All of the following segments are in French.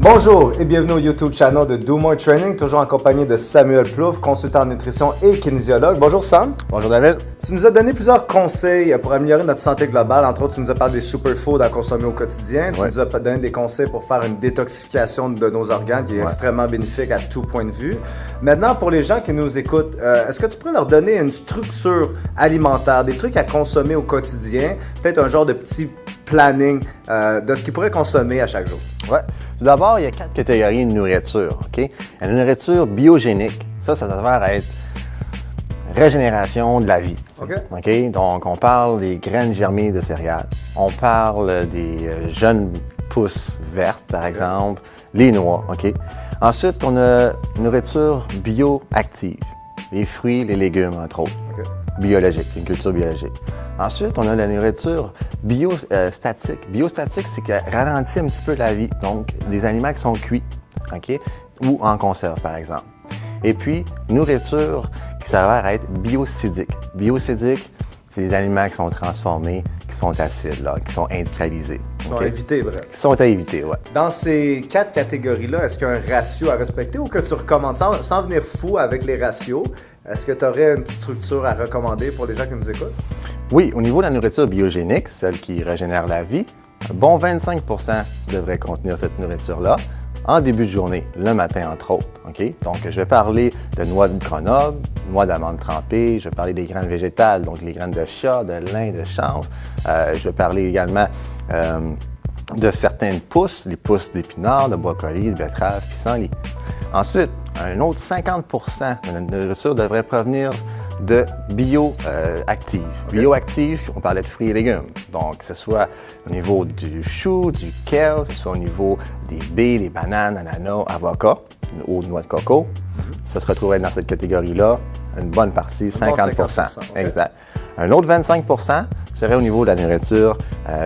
Bonjour et bienvenue au YouTube channel de Do More Training, toujours en compagnie de Samuel Plouffe, consultant en nutrition et kinésiologue. Bonjour Sam. Bonjour David. Tu nous as donné plusieurs conseils pour améliorer notre santé globale. Entre autres, tu nous as parlé des superfoods à consommer au quotidien. Tu nous as donné des conseils pour faire une détoxification de nos organes qui est extrêmement bénéfique à tout point de vue. Maintenant, pour les gens qui nous écoutent, est-ce que tu pourrais leur donner une structure alimentaire, des trucs à consommer au quotidien, peut-être un genre de petit planning de ce qu'ils pourraient consommer à chaque jour? Oui. Tout d'abord, il y a 4 catégories de nourriture. OK? Il y a la nourriture biogénique. Ça s'avère être régénération de la vie. OK? Donc, on parle des graines germées de céréales. On parle des jeunes pousses vertes, par exemple, les noix. OK? Ensuite, on a une nourriture bioactive. Les fruits, les légumes, entre autres. Biologique, une culture biologique. Ensuite, on a la nourriture biostatique. Biostatique, c'est qu'elle ralentit un petit peu la vie. Donc, des aliments qui sont cuits, OK? Ou en conserve, par exemple. Et puis, nourriture qui s'avère être biocidique. Biocidique, c'est des aliments qui sont transformés, qui sont acides, là, qui sont industrialisés. Qui sont à éviter, bref. Qui sont à éviter, oui. Dans ces 4 catégories-là, est-ce qu'il y a un ratio à respecter ou que tu recommandes, sans venir fou avec les ratios, est-ce que tu aurais une petite structure à recommander pour les gens qui nous écoutent? Oui, au niveau de la nourriture biogénique, celle qui régénère la vie, un bon 25 devrait contenir cette nourriture-là en début de journée, le matin entre autres. OK? Donc, je vais parler de noix de Grenoble, noix d'amande trempée, je vais parler des graines végétales, donc les graines de chia, de lin, de chanvre. Je vais parler également de certaines pousses, les pousses d'épinards, de brocoli, de betterave, pissenlit. Ensuite, un autre 50 de notre nourriture devrait provenir de bioactives. Bioactives, on parlait de fruits et légumes. Donc, que ce soit au niveau du chou, du kale, que ce soit au niveau des baies, des bananes, ananas, avocats, ou noix de coco. Ça se retrouverait dans cette catégorie-là, une bonne partie, 50 Exact. Un autre 25 serait au niveau de la nourriture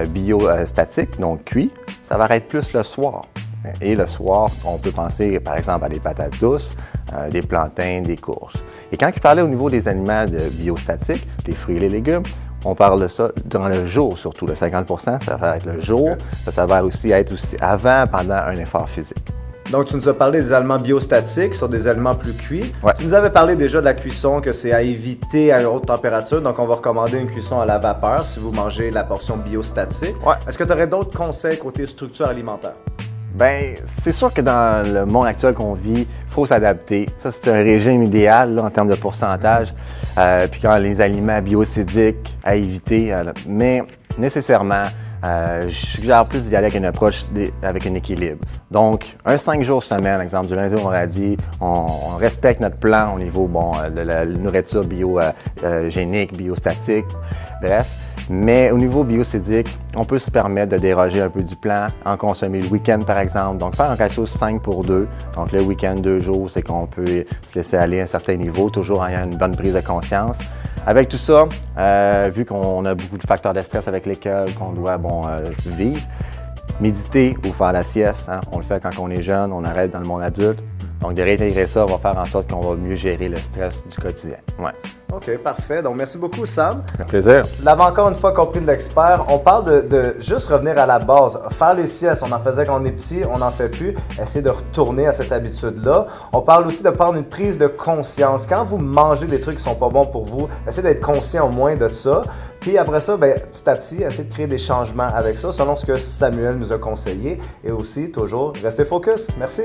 biostatique, donc cuit. Ça va être plus le soir. Et le soir, on peut penser par exemple à des patates douces, des plantains, des courges. Et quand je parlais au niveau des aliments biostatiques, les fruits et les légumes, on parle de ça durant le jour surtout. Le 50 ça va être le jour. Ça va aussi être avant, pendant un effort physique. Donc, tu nous as parlé des aliments biostatiques, qui sont des aliments plus cuits. Ouais. Tu nous avais parlé déjà de la cuisson, que c'est à éviter à une haute température. Donc, on va recommander une cuisson à la vapeur si vous mangez la portion biostatique. Ouais. Est-ce que tu aurais d'autres conseils côté structure alimentaire? Bien, c'est sûr que dans le monde actuel qu'on vit, il faut s'adapter. Ça, c'est un régime idéal là, en termes de pourcentage. Puis quand les aliments biocidiques à éviter, mais nécessairement, je suggère plus d'y aller avec une approche avec un équilibre. Donc, un 5 jours semaine, exemple, du lundi au vendredi, on respecte notre plan au niveau de la nourriture biogénique, biostatique, bref. Mais au niveau biocidique, on peut se permettre de déroger un peu du plan, en consommer le week-end par exemple. Donc, faire un ratio 5 pour 2. Donc, le week-end, 2 jours, c'est qu'on peut se laisser aller à un certain niveau, toujours en ayant une bonne prise de conscience. Avec tout ça, vu qu'on a beaucoup de facteurs de stress avec lesquels on doit vivre, méditer ou faire la sieste, hein, on le fait quand on est jeune, on arrête dans le monde adulte. Donc, de réintégrer ça va faire en sorte qu'on va mieux gérer le stress du quotidien. Ouais. OK, parfait. Donc, merci beaucoup, Sam. Un plaisir. Tu l'avais encore une fois compris de l'expert. On parle de juste revenir à la base. Faire les siestes, on en faisait quand on est petit, on n'en fait plus. Essayer de retourner à cette habitude-là. On parle aussi de prendre une prise de conscience. Quand vous mangez des trucs qui ne sont pas bons pour vous, essayez d'être conscient au moins de ça. Puis après ça, petit à petit, essayez de créer des changements avec ça, selon ce que Samuel nous a conseillé. Et aussi, toujours, restez focus. Merci.